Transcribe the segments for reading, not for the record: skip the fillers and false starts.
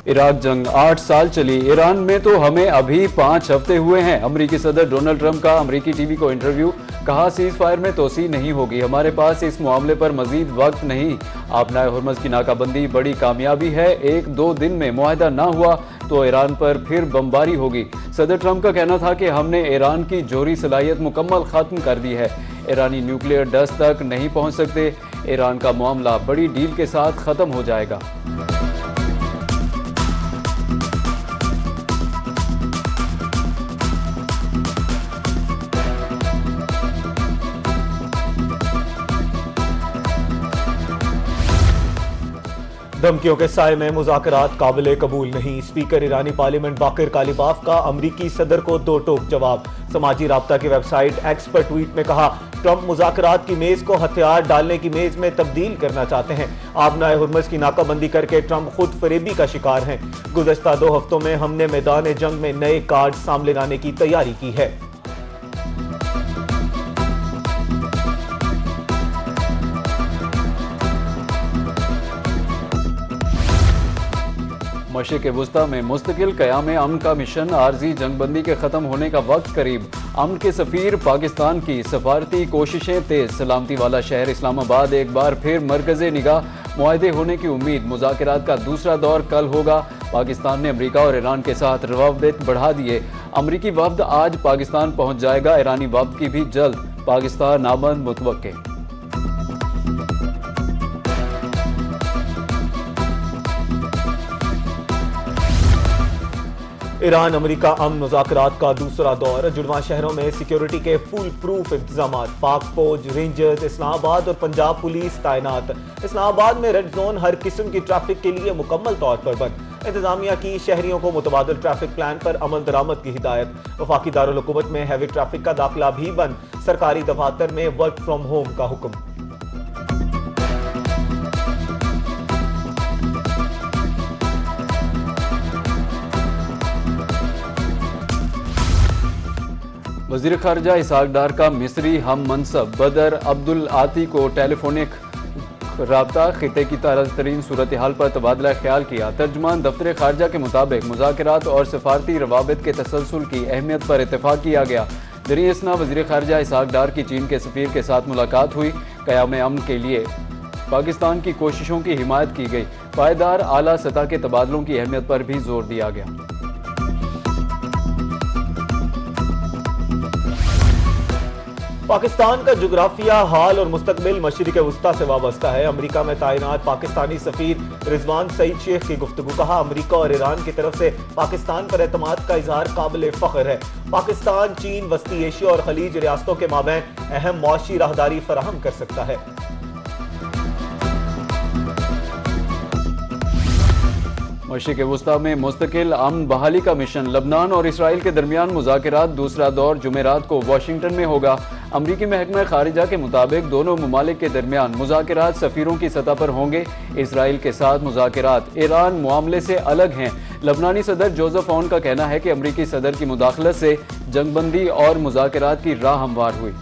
Iraq जंग 8 साल चली, ईरान में तो हमें अभी 5 हफ्ते हुए हैं। अमेरिकी सदर डोनाल्ड ट्रंप का अमेरिकी टीवी को इंटरव्यू, कहा सीज फायर में तोसी नहीं होगी, हमारे पास इस मामले पर मजीद वक्त नहीं। आपनाए हुर्मज की नाकाबंदी बड़ी कामयाबी है, 1-2 दिन में मुआहदा ना हुआ तो ईरान पर फिर बमबारी होगी। सदर ट्रंप का कहना था कि हमने ईरान की जोहरी सलाहियत मुकम्मल खत्म कर दी है, ईरानी न्यूक्लियर डस्ट तक नहीं पहुंच सकते, ईरान का मामला बड़ी डील के साथ खत्म हो जाएगा। धमकियों के साए में मुज़ाकरात काबिले कबूल नहीं, स्पीकर ईरानी पार्लियामेंट बाकिर कालिबाफ का अमरीकी सदर को दो टोक जवाब। समाजी राब्ता की वेबसाइट एक्स पर ट्वीट में कहा, ट्रंप मुज़ाकरात की मेज को हथियार डालने की मेज में तब्दील करना चाहते हैं। आपनाए हुर्मज की नाकाबंदी करके ट्रंप खुद फरेबी का शिकार हैं। गुज़श्ता 2 हफ्तों में हमने मैदान जंग में नए कार्ड सामने लाने की तैयारी की है। मशरिक़ वुस्ता में मुस्तकिल क़याम अमन का मिशन, आर्जी जंगबंदी के ख़त्म होने का वक्त करीब। अमन के सफ़ीर पाकिस्तान की सफारती कोशिशें तेज, सलामती वाला शहर इस्लामाबाद एक बार फिर मरकज़े निगाह, मुआहदे होने की उम्मीद। मुज़ाकरात का दूसरा दौर कल होगा। पाकिस्तान ने अमेरिका और ईरान के साथ रवाबित बढ़ा दिए। अमरीकी वफ्द आज पाकिस्तान पहुँच जाएगा, ईरानी वफ्द की भी जल्द पाकिस्तान आमद मुतवक्के। ईरान अमेरिका अमन मुज़ाकरात का दूसरा दौर, जुड़वां शहरों में सिक्योरिटी के फुल प्रूफ इंतजाम, पाक फौज, रेंजर्स, इस्लामाबाद और पंजाब पुलिस तैनात। इस्लामाबाद में रेड जोन हर किस्म की ट्रैफिक के लिए मुकम्मल तौर पर बंद। इंतजामिया की शहरियों को मुतबादल ट्रैफिक प्लान पर अमल दरामद की हिदायत। वफाकी दारुल हुकूमत में हैवी ट्रैफिक का दाखिला भी बंद, सरकारी दफातर में वर्क फ्रॉम होम का हुक्म। वज़ीर ख़ारिजा इसहाक डार का मिस्री हम मनसब बदर अब्दुल आती को टेलीफोनिक राब्ता, खिते की ताज़ा तरीन सूरत हाल पर तबादला ख्याल किया। तर्जुमान दफ्तर ख़ारिजा के मुताबिक मुज़ाकरात और सफारती रवाबित के तसलसल की अहमियत पर इत्तेफाक किया गया। दरीं इसना वज़ीर ख़ारिजा इसहाक डार की चीन के सफ़ीर के साथ मुलाकात हुई। क़याम अमन के लिए पाकिस्तान की कोशिशों की हिमायत की गई। पायदार आला सतह के तबादलों की अहमियत पर भी जोर दिया गया। पाकिस्तान का जोग्राफिया, हाल और मुस्तकबिल मशरिक़ वुस्ता से वाबस्ता है। अमेरिका में तैनात पाकिस्तानी सफ़ीर रिजवान सईद शेख की गुफ्तगू, कहा अमेरिका और ईरान की तरफ से पाकिस्तान पर एतमाद का इजहार काबिल फ़ख्र है। पाकिस्तान चीन, वस्ती एशिया और खलीज रियासतों के माबैन अहम मुआशी राहदारी फराहम कर सकता है। मशरिक़ वुस्ता में मुस्तकिल अमन बहाली का मिशन, लबनान और इसराइल के दरमियान मुज़ाकरात दूसरा दौर जुमेरात को वाशिंगटन में होगा। अमरीकी महकमा खारिजा के मुताबिक दोनों ममालिक के दरमियान मुज़ाकरात सफ़ीरों की सतह पर होंगे। इसराइल के साथ मुज़ाकरात ईरान मामले से अलग हैं। लबनानी सदर जोसेफ औन का कहना है कि अमरीकी सदर की मुदाखलत से जंगबंदी और मुज़ाकरात की राह हमवार हुई।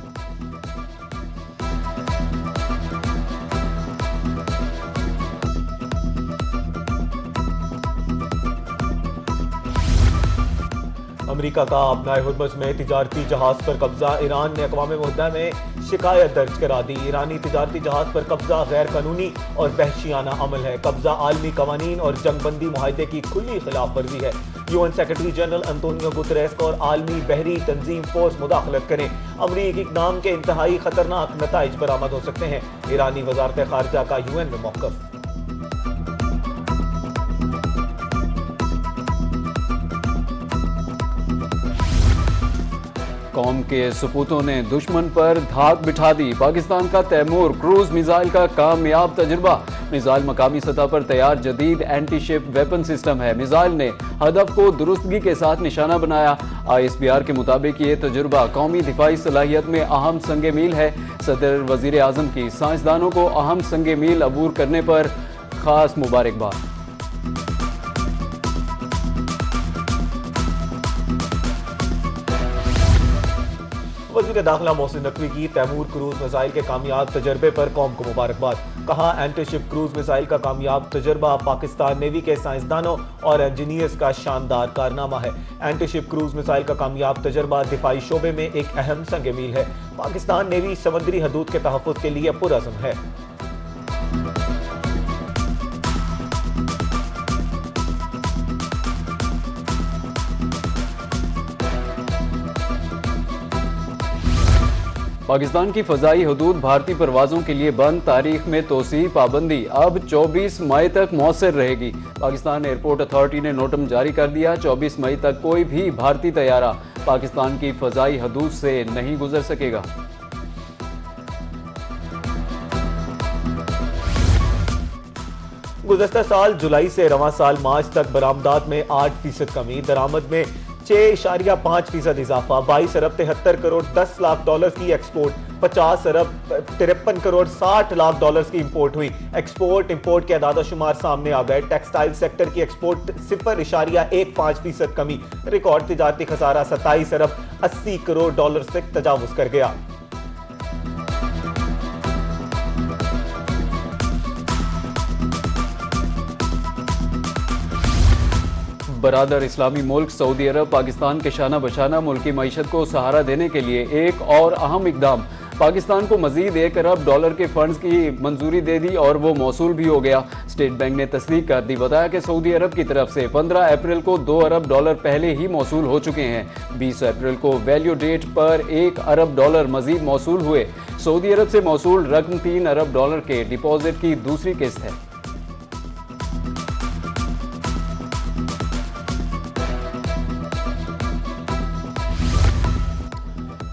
अमेरिका का अपनाए हुर्मज में तिजारती जहाज पर कब्जा, ईरान ने अक़वाम मुत्तहिदा में शिकायत दर्ज करा दी। ईरानी तिजारती जहाज पर कब्जा गैर कानूनी और वहशियाना अमल है। कब्जा आलमी कवानीन और जंगबंदी मुआहदे की खुली खिलाफ वर्जी है। UN secretary general Antonio Guterres और आलमी बहरी तंजीम फोर्स मुदाखलत करें। अमरीकी इक़दाम के इंतहाई खतरनाक नताइज बरामद हो सकते हैं। ईरानी वज़ारत ख़ारिजा का यूएन में मौक़िफ़। कौम के सपूतों ने दुश्मन पर धाक बिठा दी। पाकिस्तान का तैमूर क्रूज मिसाइल का कामयाब तजुर्बा। मिसाइल मकामी सतह पर तैयार जदीद एंटी शिप वेपन सिस्टम है। मिसाइल ने हदफ को दुरुस्तगी के साथ निशाना बनाया। ISBR के मुताबिक ये तजुर्बा कौमी दिफाई सलाहियत में अहम संग मील है। सदर वजीर आजम की साइंसदानों को अहम संग मील अबूर करने पर खास मुबारकबाद। वज़ीर दाखिला मोहसिन नकवी की तैमूर क्रूज मिसाइल के कामयाब तजर्बे पर कौम को मुबारकबाद। कहा, एंटीशिप क्रूज मिसाइल का कामयाब तजर्बा पाकिस्तान नेवी के साइंसदानों और इंजीनियर्स का शानदार कारनामा है। एंटीशिप क्रूज मिसाइल का कामयाब तजर्बा दिफाई शोबे में एक अहम संग मील है। पाकिस्तान नेवी समुद्री हदूद के तहफ़्फ़ुज़ के लिए पुरअज़्म है। पाकिस्तान की फजाई हदूद भारतीय परवाजों के लिए बंद, तारीख में तोसी पाबंदी अब 24 मई तक मौसर रहेगी। पाकिस्तान एयरपोर्ट अथॉरिटी ने नोटम जारी कर दिया, 24 मई तक कोई भी भारतीय तैयारा पाकिस्तान की फजाई हदूद से नहीं गुजर सकेगा। गुज़श्ता साल जुलाई से रवां साल मार्च तक बरामदात में 8% कमी, दरामद में 6.5% इजाफा, 22 अरब 73 करोड़ 10 लाख डॉलर की एक्सपोर्ट, 50 अरब 53 करोड़ 60 लाख डॉलर्स की इंपोर्ट हुई। एक्सपोर्ट इंपोर्ट के अदाद शुमार सामने आ गए। टेक्सटाइल सेक्टर की एक्सपोर्ट 0.15% कमी, रिकॉर्ड तिजारती खसारा 27 अरब 80 करोड़ डॉलर से तजावुज कर गया। बरादर इस्लामी मुल्क सऊदी अरब पाकिस्तान के शाना बशाना मुल्क की मईशत को सहारा देने के लिए एक और अहम इकदाम, पाकिस्तान को मजीद 1 अरब डॉलर के फंड्स की मंजूरी दे दी और वो मौसूल भी हो गया। स्टेट बैंक ने तस्दीक कर दी, बताया कि सऊदी अरब की तरफ से 15 अप्रैल को 2 अरब डॉलर पहले ही मौसूल हो चुके हैं। 20 अप्रैल को वैल्यू डेट पर 1 अरब डॉलर मजीद मौसूल हुए। सऊदी अरब से मौसूल रकम 3 अरब डॉलर के डिपॉजिट की दूसरी किस्त है।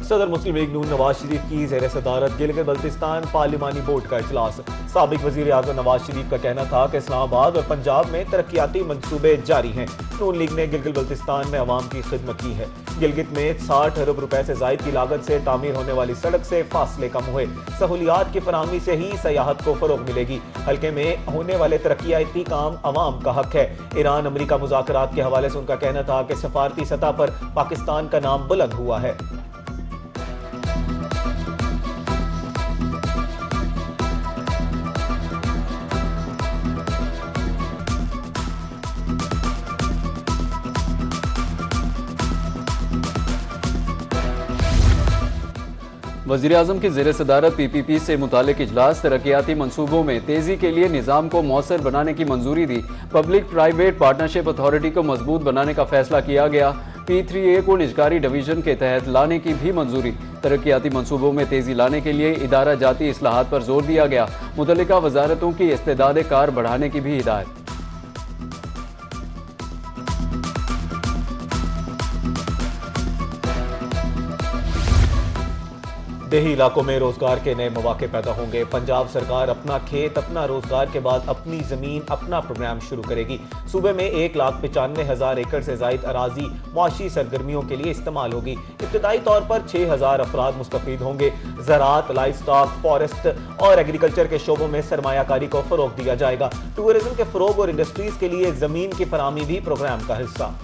सदर मुस्लिम लीग नून नवाज शरीफ की ज़ेर सदारत गिलगित बल्तिस्तान पार्लिमानी बोर्ड का इजलास। साबिक वज़ीर आज़म नवाज शरीफ का कहना था कि इस्लामाबाद और पंजाब में तरक्याती मंसूबे जारी हैं। नून लीग ने गिलगित बल्तिस्तान में अवाम की खिदमत की है। गिलगित में 60 अरब रुपए से जायद की लागत से तामीर होने वाली सड़क से फासले कम हुए। सहूलियात की फराहमी से ही सयाहत को फरोग मिलेगी। हल्के में होने वाले तरक्याती काम अवाम का हक है। ईरान अमरीका मुज़ाकरात के हवाले से उनका कहना था कि सफारती सतह पर पाकिस्तान का नाम बुलंद हुआ है। वज़ीर आज़म की ज़ेर सदारत PPP से मुतालिक इजलास, तरक्याती मंसूबों में तेज़ी के लिए निज़ाम को मौसर बनाने की मंजूरी दी। पब्लिक प्राइवेट पार्टनरशिप अथॉरिटी को मजबूत बनाने का फैसला किया गया। P3A को निजकारी डिवीजन के तहत लाने की भी मंजूरी। तरक्याती मंसूबों में तेज़ी लाने के लिए इदारा जाती इस्लाहात पर जोर दिया गया। मुतल्लिका वजारतों की इस्तेदाद कार बढ़ाने की भी हिदायत। देही इलाकों में रोजगार के नए मौके पैदा होंगे। पंजाब सरकार अपना खेत अपना रोजगार के बाद अपनी जमीन अपना प्रोग्राम शुरू करेगी। सूबे में 1,95,000 एकड़ से जायद अराजी मुआशी सरगर्मियों के लिए इस्तेमाल होगी। इब्तदाई तौर पर 6,000 अफराद मुस्तफीद होंगे। ज़राअत, लाइफ स्टॉक, फॉरेस्ट और एग्रीकल्चर के शोबों में सरमायाकारी को फरोग दिया जाएगा। टूरिज्म के फरोग और इंडस्ट्रीज के लिए जमीन की फराहमी भी प्रोग्राम का हिस्सा।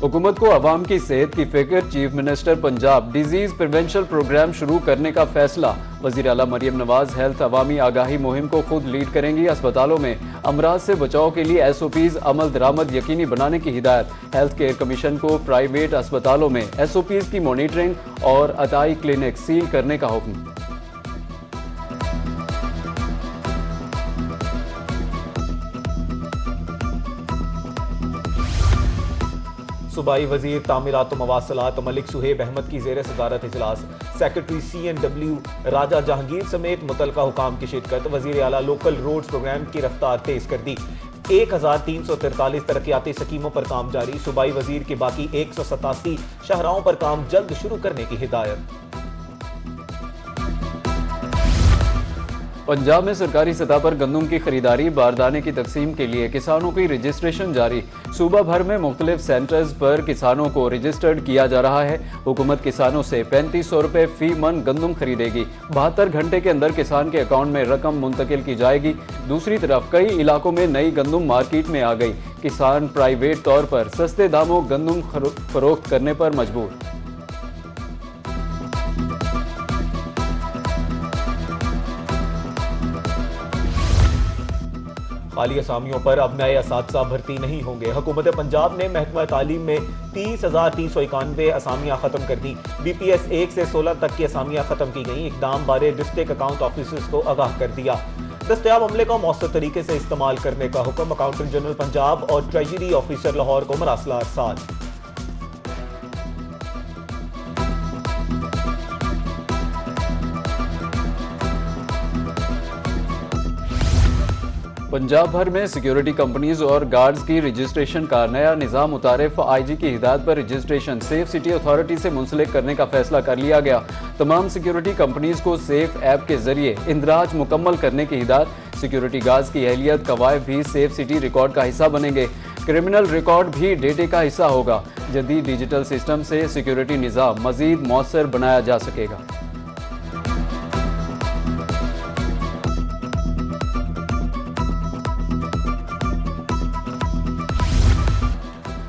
हुकूमत को अवाम की सेहत की फिक्र, chief minister Punjab disease prevention programme शुरू करने का फैसला। वज़ीर आला मरियम नवाज हेल्थ अवामी आगाही मुहिम को खुद लीड करेंगी। अस्पतालों में अमराज से बचाव के लिए SOPs अमल दरामद यकीनी बनाने की हिदायत। हेल्थ केयर कमीशन को प्राइवेट अस्पतालों में SOPs की मॉनिटरिंग और अताई क्लिनिक सील करने का हुक्म। सूबाई वजीर तामीरात मवासलात मलिक सुहेब अहमद की ज़ेर सदारत इजलास। सेक्रेटरी CNW राजा जहांगीर समेत मुतलका हुकाम की शिरकत। वजीर आला लोकल रोड्स प्रोग्राम की रफ्तार तेज कर दी। 1,343 तरक्याती स्कीमों पर काम जारी। सूबाई वजीर की बाकी 187 शहराओं पर काम जल्द शुरू करने की हिदायत। पंजाब में सरकारी सतह पर गंदम की खरीदारी बारदाने की तकसीम के लिए किसानों की रजिस्ट्रेशन जारी। सूबा भर में मुख्तलिफ सेंटर्स पर किसानों को रजिस्टर्ड किया जा रहा है। हुकूमत किसानों से 3500 रुपये फी मन गंदम खरीदेगी। 72 घंटे के अंदर किसान के अकाउंट में रकम मुंतकिल की जाएगी। दूसरी तरफ कई इलाकों में नई गंदम मार्केट में आ गई। किसान प्राइवेट तौर पर सस्ते दामों गंदम फरोख्त करने पर मजबूर। खाली असामियों पर अब नए असातिज़ा भर्ती नहीं होंगे। हुकूमत पंजाब ने महकमा तालीम में 30,391 असामियाँ खत्म कर दी। BPS 1 से 16 तक की असामियाँ खत्म की गई। इकदाम बारे डिस्ट्रिक्ट अकाउंट ऑफिसर्स को आगाह कर दिया। दस्तयाब अमले का मौसर तरीके से इस्तेमाल करने का हुक्म। अकाउंटेंट जनरल पंजाब और ट्रेजरी ऑफिसर लाहौर को मरासला अरसाल। पंजाब भर में सिक्योरिटी कंपनीज और गार्ड्स की रजिस्ट्रेशन का नया निज़ाम मुतारिफ। IG की हिदायत पर रजिस्ट्रेशन सेफ सिटी अथॉरिटी से मुंसलिक करने का फैसला कर लिया गया। तमाम सिक्योरिटी कंपनीज को सेफ ऐप के जरिए इंदराज मुकम्मल करने की हिदायत। सिक्योरिटी गार्ड्स की अहलियत कवायद भी सेफ सिटी रिकॉर्ड का हिस्सा बनेंगे। क्रिमिनल रिकॉर्ड भी डेटे का हिस्सा होगा। जदीद डिजिटल सिस्टम से सिक्योरिटी निज़ाम मजीद मौसर बनाया जा सकेगा।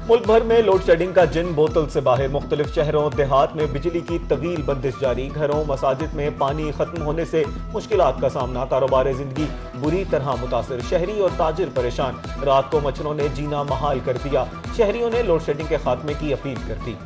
मुल्क भर में लोड शेडिंग का जिन बोतल से बाहर। मुख्तलिफ शहरों देहात में बिजली की तवील बंदिश जारी। घरों मसाजिद में पानी खत्म होने से मुश्किलात का सामना। कारोबार जिंदगी बुरी तरह मुतासर। शहरी और ताजिर परेशान। रात को मच्छरों ने जीना महाल कर दिया। शहरियों ने लोड शेडिंग के खात्मे की अपील कर दी।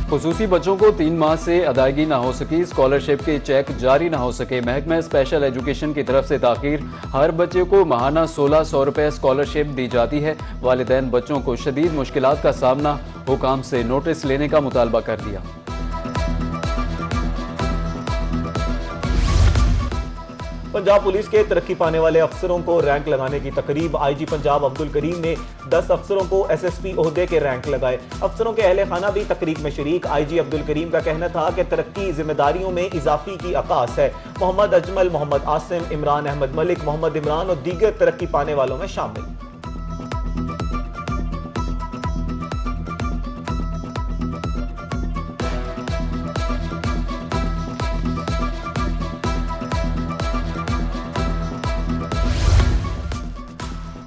खुसूसी बच्चों को 3 माह से अदायगी ना हो सकी। स्कॉलरशिप के चेक जारी ना हो सके। महकमा स्पेशल एजुकेशन की तरफ से ताखीर। हर बच्चे को माहाना 1600 रुपये स्कॉलरशिप दी जाती है। वालिदैन बच्चों को शदीद मुश्किलात का सामना। हुकाम से नोटिस लेने का मुतालबा कर दिया। पंजाब पुलिस के तरक्की पाने वाले अफसरों को रैंक लगाने की तकरीब। IG पंजाब अब्दुल करीम ने 10 अफसरों को SSP ओहदे के रैंक लगाए। अफसरों के अहले खाना भी तकरीब में शरीक। IG अब्दुल करीम का कहना था कि तरक्की जिम्मेदारियों में इजाफी की अकास है। मोहम्मद अजमल, मोहम्मद आसिम, इमरान अहमद मलिक, मोहम्मद इमरान और दीगर तरक्की पाने वालों में शामिल।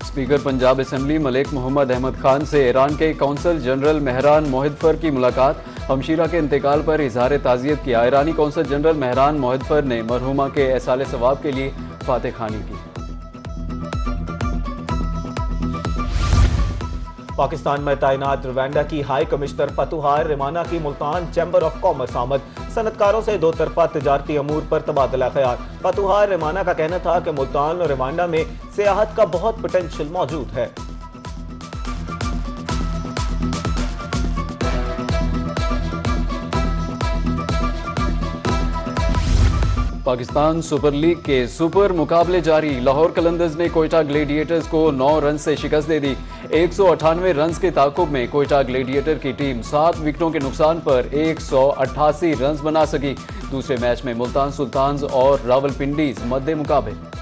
स्पीकर पंजाब असेंबली मलिक मोहम्मद अहमद खान से ईरान के कौंसल जनरल महरान मोहिद्दफर की मुलाकात। हमशीरा के इंतकाल पर इजहार ताज़ियत किया। ईरानी कौंसल जनरल महरान मोहिद्दफर ने मरहूमा के एहसाल सवाब के लिए फातह खानी की। पाकिस्तान में तैनात रवांडा की हाई कमिश्नर फतुहार रिमाना की मुल्तान चैम्बर ऑफ कॉमर्स आमद। सनतकारों से दो तरफा तिजारती अमूर पर तबादला ख्याल। फतुहार रिमाना का कहना था कि मुल्तान और रवांडा में सियाहत का बहुत पोटेंशियल मौजूद है। पाकिस्तान सुपर लीग के सुपर मुकाबले जारी। लाहौर कलंदर्स ने कोयटा ग्लेडिएटर्स को 9 रन से शिकस्त दे दी। 198 रन के ताकुब में कोयटा ग्लेडिएटर की टीम 7 विकेटों के नुकसान पर 188 रन बना सकी। दूसरे मैच में मुल्तान सुल्तान्स और रावलपिंडीज मद्दे मुकाबले।